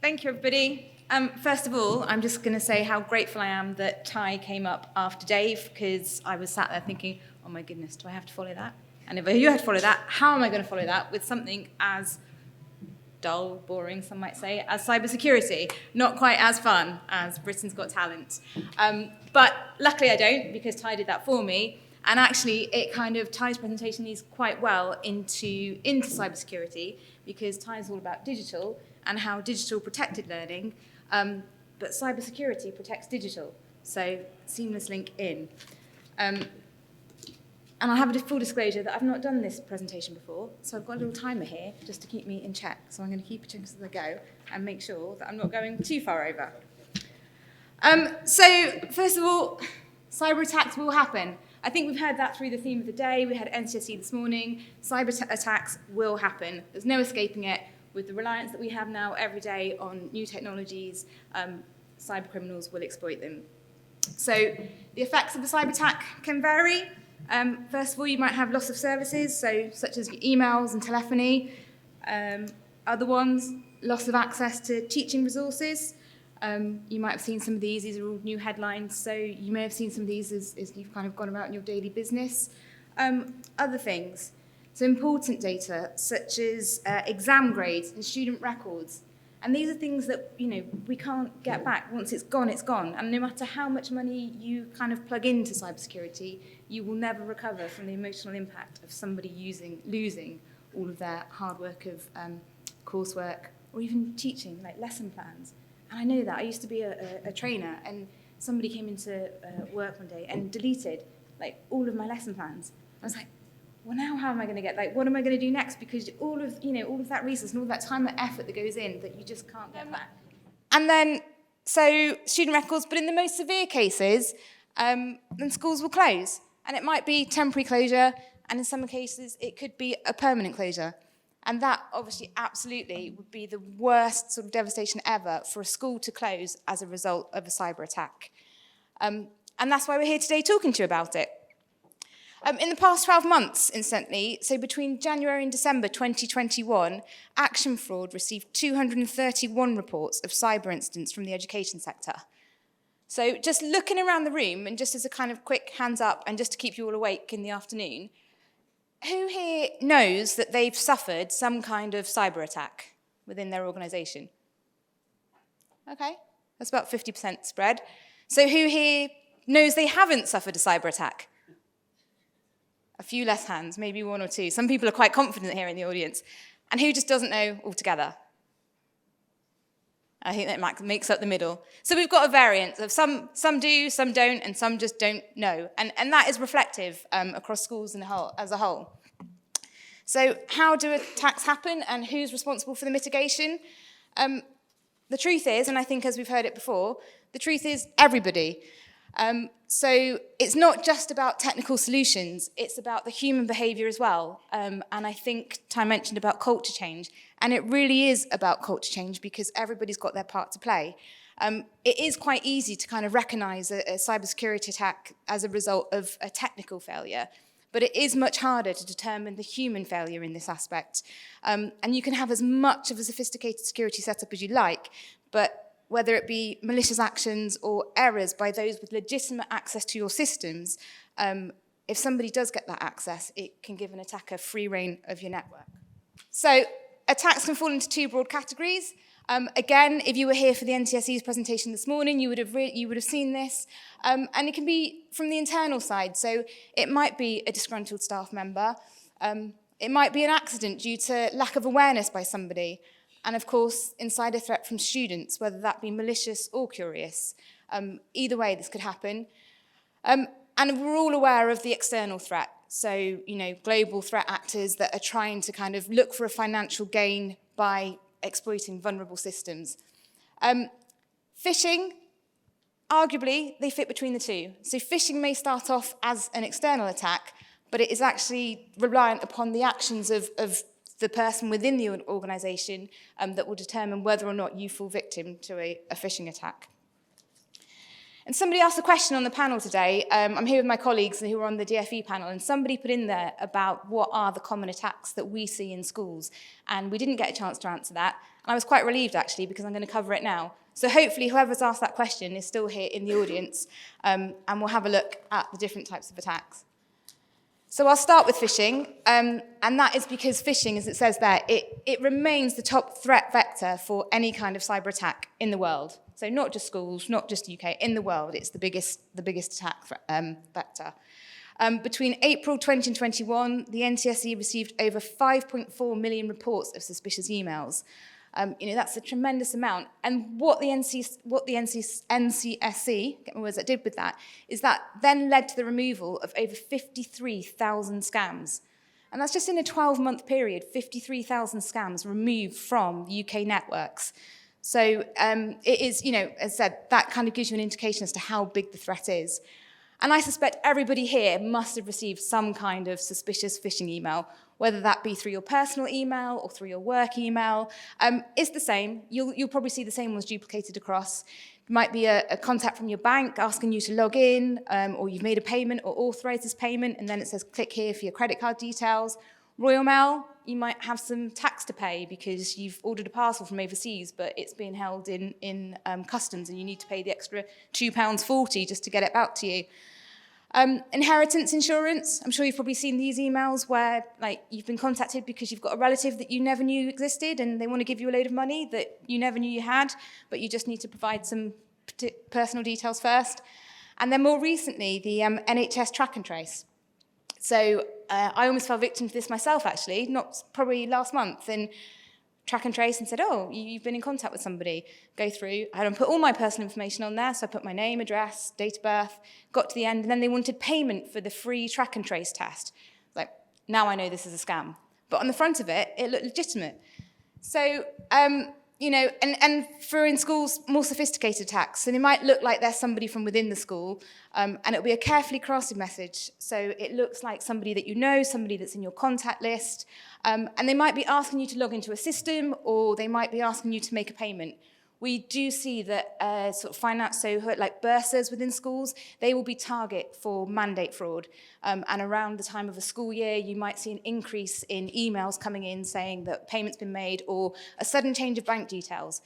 Thank you, everybody. First of all, I'm just going to say how grateful I am that Ty came up after Dave, because I was sat there thinking, oh my goodness, do I have to follow that? And if you had to follow that, how am I going to follow that with something as dull, boring, some might say, as cybersecurity? Not quite as fun as Britain's Got Talent. But luckily I don't, because Ty did that for me. And actually, it kind of Ty's presentation leads quite well into cybersecurity, because Ty's all about digital and how digital protected learning, but cybersecurity protects digital. So seamless link in. And I have a full disclosure that I've not done this presentation before, so I've got a little timer here just to keep me in check. So I'm going to keep it as I go and make sure that I'm not going too far over. So first of all, cyber attacks will happen. I think we've heard that through the theme of the day. We had NCSE this morning. Cyber attacks will happen. There's no escaping it. With the reliance that we have now every day on new technologies, cyber criminals will exploit them. So the effects of a cyber attack can vary. First of all, you might have loss of services, such as your emails and telephony. Other ones, loss of access to teaching resources. You might have seen some of these. These are all new headlines, so you may have seen some of these as you've kind of gone about in your daily business. Other things, so important data, such as exam grades and student records. And these are things that, we can't get back. Once it's gone, it's gone. And no matter how much money you kind of plug into cybersecurity, you will never recover from the emotional impact of somebody losing all of their hard work of coursework or even teaching, like lesson plans. And I know that. I used to be a trainer, and somebody came into work one day and deleted all of my lesson plans. I was like, well, now how am I going to get, what am I going to do next? Because all of that resource and all that time and effort that goes in that you just can't get back. And then, so student records, but in the most severe cases, then schools will close. And it might be temporary closure, and in some cases, it could be a permanent closure. And that, obviously, absolutely would be the worst sort of devastation ever for a school to close as a result of a cyber attack. And that's why we're here today talking to you about it. In the past 12 months, incidentally, so between January and December 2021, Action Fraud received 231 reports of cyber incidents from the education sector. So just looking around the room, and just as a kind of quick hands up, and just to keep you all awake in the afternoon, who here knows that they've suffered some kind of cyber attack within their organisation? Okay, that's about 50% spread. So who here knows they haven't suffered a cyber attack? A few less hands, maybe one or two. Some people are quite confident here in the audience. And who just doesn't know altogether? I think that makes up the middle. So we've got a variance of some do, some don't, and some just don't know. And that is reflective across schools as a whole. So how do attacks happen, and who's responsible for the mitigation? The truth is, and I think as we've heard it before, the truth is everybody. So it's not just about technical solutions, it's about the human behaviour as well. And I think Ty mentioned about culture change, and it really is about culture change because everybody's got their part to play. It is quite easy to kind of recognise a cybersecurity attack as a result of a technical failure, but it is much harder to determine the human failure in this aspect. And you can have as much of a sophisticated security setup as you like, but whether it be malicious actions or errors by those with legitimate access to your systems, if somebody does get that access, it can give an attacker free rein of your network. So attacks can fall into two broad categories. Again, if you were here for the NCSE's presentation this morning, you would have seen this. And it can be from the internal side. So it might be a disgruntled staff member. It might be an accident due to lack of awareness by somebody. And of course, insider threat from students, whether that be malicious or curious. Either way, this could happen. And we're all aware of the external threat. So, global threat actors that are trying to kind of look for a financial gain by exploiting vulnerable systems. Phishing, arguably, they fit between the two. So phishing may start off as an external attack, but it is actually reliant upon the actions of the person within the organisation that will determine whether or not you fall victim to a phishing attack. And somebody asked a question on the panel today. I'm here with my colleagues who are on the DfE panel, and somebody put in there about what are the common attacks that we see in schools. And we didn't get a chance to answer that. And I was quite relieved, actually, because I'm going to cover it now. So hopefully whoever's asked that question is still here in the audience, and we'll have a look at the different types of attacks. So I'll start with phishing, and that is because phishing, as it says there, it remains the top threat vector for any kind of cyber attack in the world. So not just schools, not just UK, in the world, it's the biggest attack vector. Between April 2021, the NCSE received over 5.4 million reports of suspicious emails. That's a tremendous amount. And what the NCSE, get my words, that did with that, is that then led to the removal of over 53,000 scams. And that's just in a 12-month period, 53,000 scams removed from UK networks. So it is, as I said, that kind of gives you an indication as to how big the threat is. And I suspect everybody here must have received some kind of suspicious phishing email, whether that be through your personal email or through your work email. It's the same. You'll probably see the same ones duplicated across. It might be a contact from your bank asking you to log in, or you've made a payment or authorized this payment, and then it says click here for your credit card details. Royal Mail, you might have some tax to pay because you've ordered a parcel from overseas, but it's being held in customs and you need to pay the extra £2.40 just to get it back to you. Inheritance insurance, I'm sure you've probably seen these emails where you've been contacted because you've got a relative that you never knew existed and they want to give you a load of money that you never knew you had, but you just need to provide some personal details first. And then more recently, the NHS track and trace. So I almost fell victim to this myself, actually, probably last month, and track and trace and said, oh, you've been in contact with somebody. Go through, I had put all my personal information on there, so I put my name, address, date of birth, got to the end, and then they wanted payment for the free track and trace test. Now I know this is a scam. But on the front of it, it looked legitimate. So, and for in schools, more sophisticated attacks. So they might look like they're somebody from within the school, and it'll be a carefully crafted message. So it looks like somebody that you know, somebody that's in your contact list, and they might be asking you to log into a system, or they might be asking you to make a payment. We do see that sort of finance, so like bursars within schools, they will be target for mandate fraud. And around the time of a school year, you might see an increase in emails coming in saying that payment's been made or a sudden change of bank details.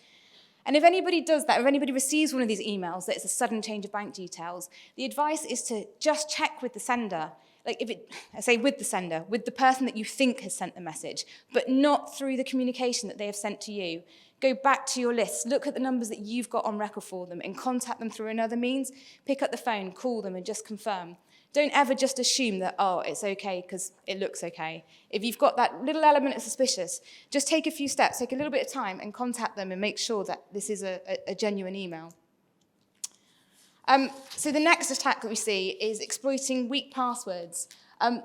And if anybody does that, if anybody receives one of these emails that it's a sudden change of bank details, the advice is to just check with the sender. I say with the sender, with the person that you think has sent the message, but not through the communication that they have sent to you. Go back to your list, look at the numbers that you've got on record for them and contact them through another means. Pick up the phone, call them and just confirm. Don't ever just assume that, oh, it's okay because it looks okay. If you've got that little element of suspicious, just take a few steps, take a little bit of time and contact them and make sure that this is a genuine email. So the next attack that we see is exploiting weak passwords.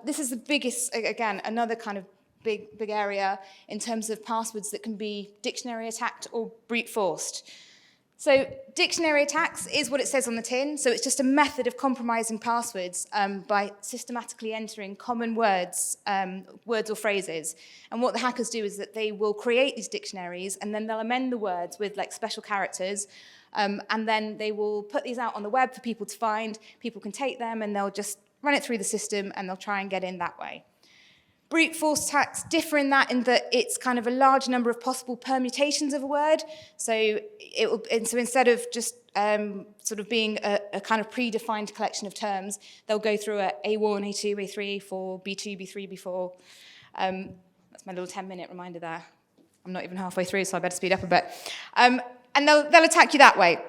This is the biggest, again, another kind of big area in terms of passwords that can be dictionary attacked or brute forced. So dictionary attacks is what it says on the tin. So it's just a method of compromising passwords by systematically entering common words or phrases. And what the hackers do is that they will create these dictionaries and then they'll amend the words with special characters. And then they will put these out on the web for people to find. People can take them and they'll just run it through the system and they'll try and get in that way. Brute force attacks differ in that it's kind of a large number of possible permutations of a word. So instead of just sort of being a kind of predefined collection of terms, they'll go through A1, A2, A3, A4, B2, B3, B4. That's my little 10-minute reminder there. I'm not even halfway through, so I better speed up a bit. And they'll attack you that way.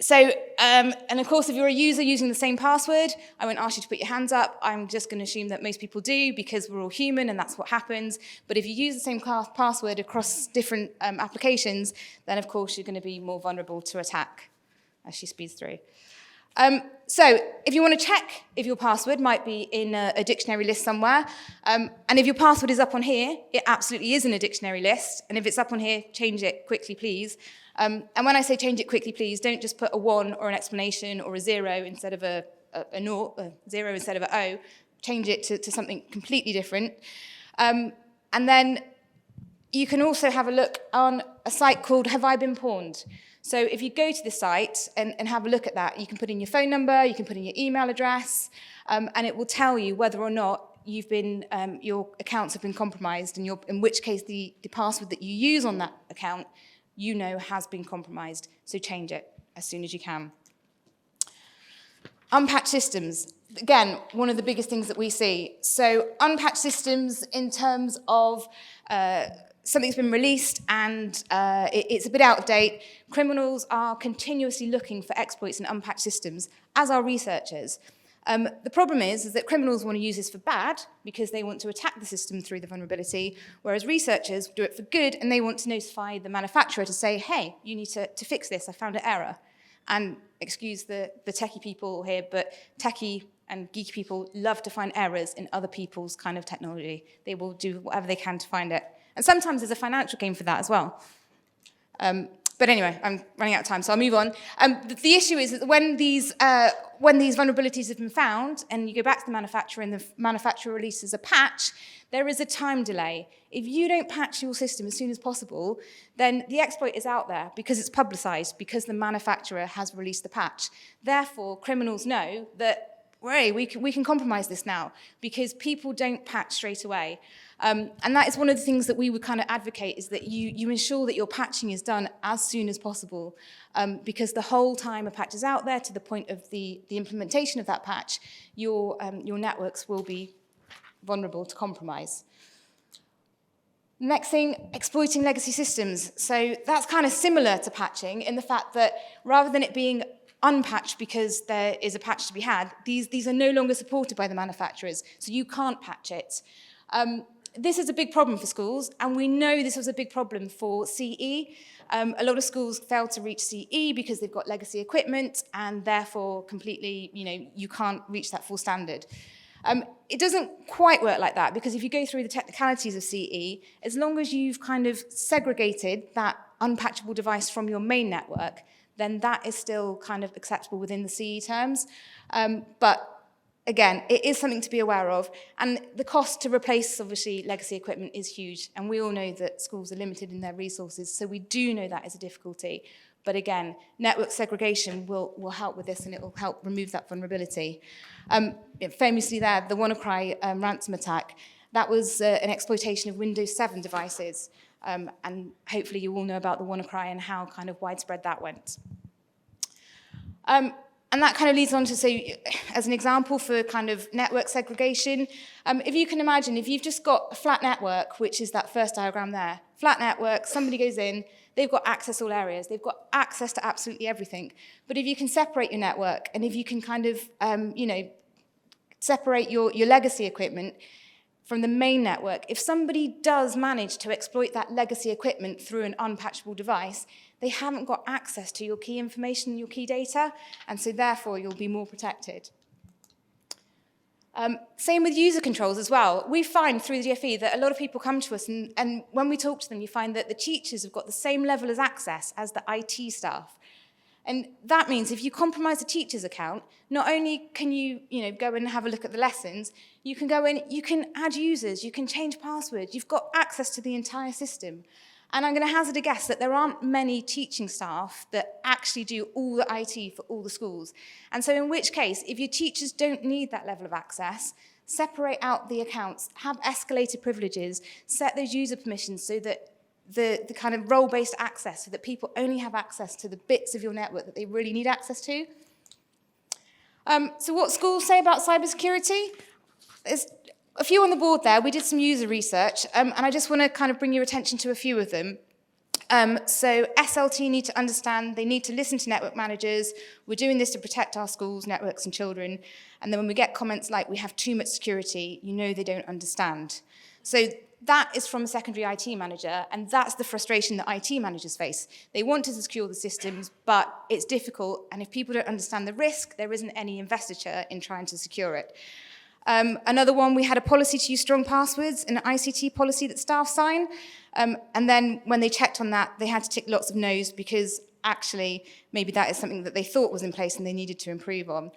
So, and of course, if you're a user using the same password, I won't ask you to put your hands up. I'm just going to assume that most people do because we're all human and that's what happens. But if you use the same password across different applications, then of course you're going to be more vulnerable to attack as she speeds through. So if you want to check if your password might be in a dictionary list somewhere, and if your password is up on here, it absolutely is in a dictionary list. And if it's up on here, change it quickly, please. And when I say change it quickly, please, don't just put a 1 or an explanation or a 0 instead of a 0 instead of a O. Change it to something completely different. And then you can also have a look on a site called Have I Been Pawned? So if you go to the site and have a look at that, you can put in your phone number, you can put in your email address, and it will tell you whether or not your accounts have been compromised, and in which case the password that you use on that account, has been compromised. So change it as soon as you can. Unpatched systems. Again, one of the biggest things that we see. So unpatched systems in terms of something's been released and it's a bit out of date. Criminals are continuously looking for exploits in unpatched systems, as are researchers. The problem is that criminals want to use this for bad because they want to attack the system through the vulnerability, whereas researchers do it for good and they want to notify the manufacturer to say, hey, you need to fix this, I found an error. And excuse the techie people here, but techie and geeky people love to find errors in other people's kind of technology. They will do whatever they can to find it. And sometimes there's a financial gain for that as well. But anyway, I'm running out of time, so I'll move on. The issue is that when these vulnerabilities have been found, and you go back to the manufacturer and the manufacturer releases a patch, there is a time delay. If you don't patch your system as soon as possible, then the exploit is out there because it's publicized, because the manufacturer has released the patch. Therefore, criminals know that, hey, we can compromise this now because people don't patch straight away. And that is one of the things that we would kind of advocate, is that you ensure that your patching is done as soon as possible, because the whole time a patch is out there to the point of the implementation of that patch, your networks will be vulnerable to compromise. Next thing, exploiting legacy systems. So that's kind of similar to patching in the fact that rather than it being unpatched because there is a patch to be had, these are no longer supported by the manufacturers, so you can't patch it. This is a big problem for schools, and we know this was a big problem for CE. A lot of schools fail to reach CE because they've got legacy equipment, and therefore completely, you can't reach that full standard. It doesn't quite work like that, because if you go through the technicalities of CE, as long as you've kind of segregated that unpatchable device from your main network, then that is still kind of acceptable within the CE terms. But again, it is something to be aware of, and the cost to replace, obviously, legacy equipment is huge, and we all know that schools are limited in their resources, so we do know that is a difficulty. But again, network segregation will help with this, and it will help remove that vulnerability. Famously there, the WannaCry ransom attack, that was an exploitation of Windows 7 devices, and hopefully you all know about the WannaCry and how kind of widespread that went. And that kind of leads on to say, as an example for kind of network segregation, if you can imagine, if you've just got a flat network, which is that first diagram there, flat network, somebody goes in, they've got access to all areas, they've got access to absolutely everything. But if you can separate your network, and if you can kind of, separate your legacy equipment from the main network, if somebody does manage to exploit that legacy equipment through an unpatchable device, they haven't got access to your key information, your key data, and so therefore you'll be more protected. Same with user controls as well. We find through the DfE that a lot of people come to us, and when we talk to them, you find that the teachers have got the same level of access as the IT staff. And that means if you compromise a teacher's account, not only can you, go and have a look at the lessons, you can go in, you can add users, you can change passwords, you've got access to the entire system. And I'm going to hazard a guess that there aren't many teaching staff that actually do all the IT for all the schools. And so in which case, if your teachers don't need that level of access, separate out the accounts, have escalated privileges, set those user permissions so that the kind of role-based access, so that people only have access to the bits of your network that they really need access to. So what schools say about cybersecurity? There's a few on the board there. We did some user research, and I just want to kind of bring your attention to a few of them. So SLT need to understand, they need to listen to network managers. We're doing this to protect our schools, networks, and children. And then when we get comments like, we have too much security, they don't understand. So that is from a secondary IT manager, and that's the frustration that IT managers face. They want to secure the systems, but it's difficult, and if people don't understand the risk, there isn't any investiture in trying to secure it. Another one, we had a policy to use strong passwords, an ICT policy that staff sign, and then when they checked on that, they had to tick lots of no's because actually maybe that is something that they thought was in place and they needed to improve on.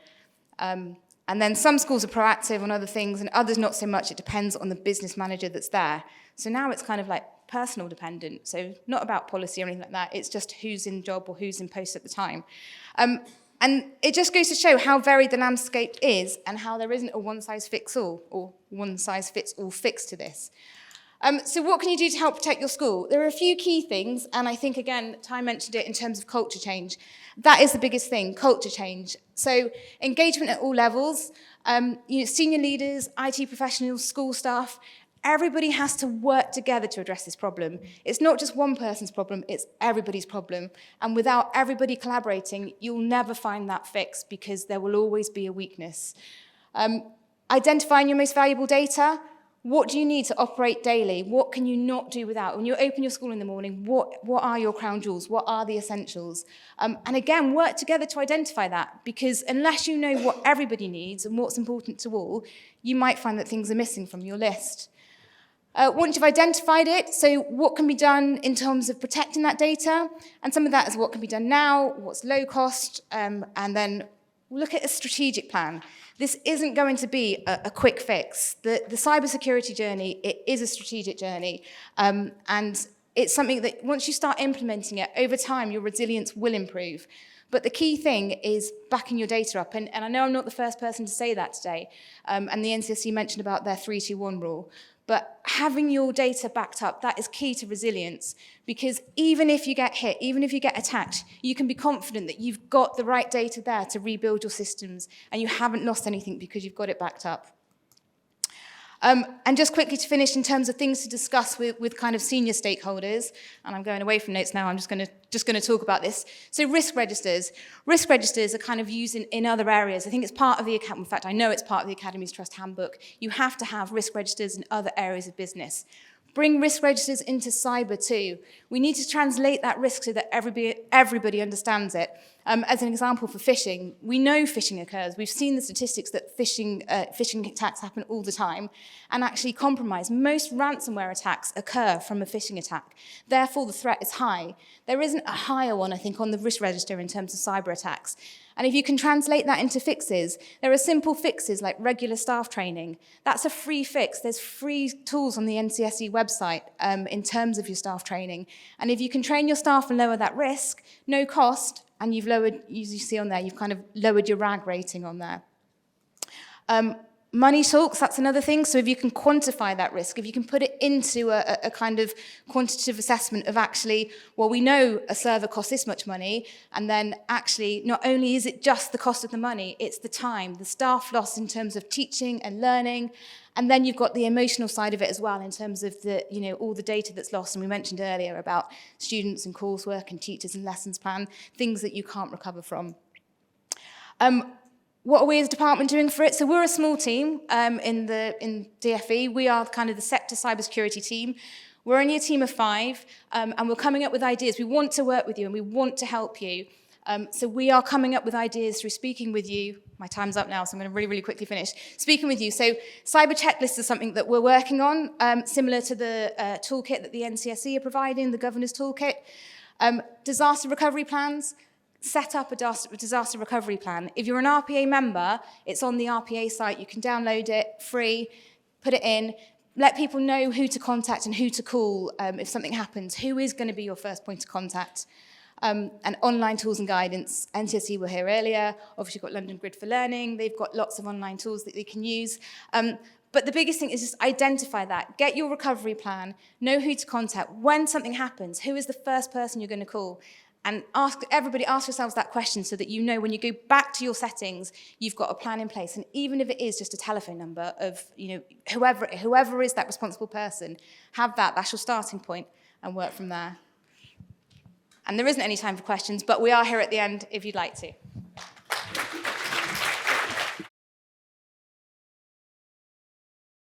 And then some schools are proactive on other things and others not so much. It depends on the business manager that's there. So now it's kind of like personal dependent, so not about policy or anything like that. It's just who's in job or who's in post at the time. And it just goes to show how varied the landscape is and how there isn't a one-size-fits-all or one-size-fits-all fix to this. So what can you do to help protect your school? There are a few key things, and I think, again, Ty mentioned it in terms of culture change. That is the biggest thing, culture change. So engagement at all levels, senior leaders, IT professionals, school staff, everybody has to work together to address this problem. It's not just one person's problem, it's everybody's problem. And without everybody collaborating, you'll never find that fix because there will always be a weakness. Identifying your most valuable data. What do you need to operate daily? What can you not do without? When you open your school in the morning, what are your crown jewels? What are the essentials? And again, work together to identify that, because unless you know what everybody needs and what's important to all, you might find that things are missing from your list. Once you've identified it, so what can be done in terms of protecting that data? And some of that is what can be done now, what's low cost, and then look at a strategic plan. This isn't going to be a quick fix. The cybersecurity journey, it is a strategic journey. And it's something that once you start implementing it, over time, your resilience will improve. But the key thing is backing your data up. And I know I'm not the first person to say that today. And the NCSC mentioned about their 3-2-1 rule. But having your data backed up, that is key to resilience, because even if you get hit, even if you get attacked, you can be confident that you've got the right data there to rebuild your systems and you haven't lost anything because you've got it backed up. And just quickly to finish, in terms of things to discuss with kind of senior stakeholders, and I'm going away from notes now, I'm just going to talk about this. So risk registers. Risk registers are kind of used in other areas. I think it's part of the Academy, in fact, I know it's part of the Academy's Trust Handbook. You have to have risk registers in other areas of business. Bring risk registers into cyber too. We need to translate that risk so that everybody understands it. As an example for phishing, we know phishing occurs. We've seen the statistics that phishing attacks happen all the time, and actually compromise. Most ransomware attacks occur from a phishing attack. Therefore, the threat is high. There isn't a higher one, I think, on the risk register in terms of cyber attacks. And if you can translate that into fixes, there are simple fixes like regular staff training. That's a free fix. There's free tools on the NCSE website in terms of your staff training. And if you can train your staff and lower that risk, no cost, and you've lowered, as you see on there, you've kind of lowered your RAG rating on there. Money talks, that's another thing. So if you can quantify that risk, if you can put it into a kind of quantitative assessment of actually, well, we know a server costs this much money, and then actually not only is it just the cost of the money, it's the time, the staff loss in terms of teaching and learning, and then you've got the emotional side of it as well in terms of the, all the data that's lost. And we mentioned earlier about students and coursework and teachers and lessons plan, things that you can't recover from. What are we as a department doing for it? So we're a small team in DfE. We are kind of the sector cybersecurity team. We're only a team of 5, and we're coming up with ideas. We want to work with you, and we want to help you. So we are coming up with ideas through speaking with you. My time's up now, so I'm going to really, really quickly finish. Speaking with you. So cyber checklists is something that we're working on, similar to the toolkit that the NCSE are providing, the governor's toolkit. Disaster recovery plans. Set up a disaster recovery plan. If you're an RPA member, it's on the RPA site. You can download it, free, put it in, let people know who to contact and who to call if something happens, who is going to be your first point of contact. And online tools and guidance. NCSE were here earlier. Obviously, you've got London Grid for Learning. They've got lots of online tools that they can use. But the biggest thing is just identify that. Get your recovery plan. Know who to contact. When something happens, who is the first person you're going to call? And ask yourselves that question so that you know when you go back to your settings, you've got a plan in place. And even if it is just a telephone number of whoever is that responsible person, have that. That's your starting point, and work from there. And there isn't any time for questions, but we are here at the end if you'd like to.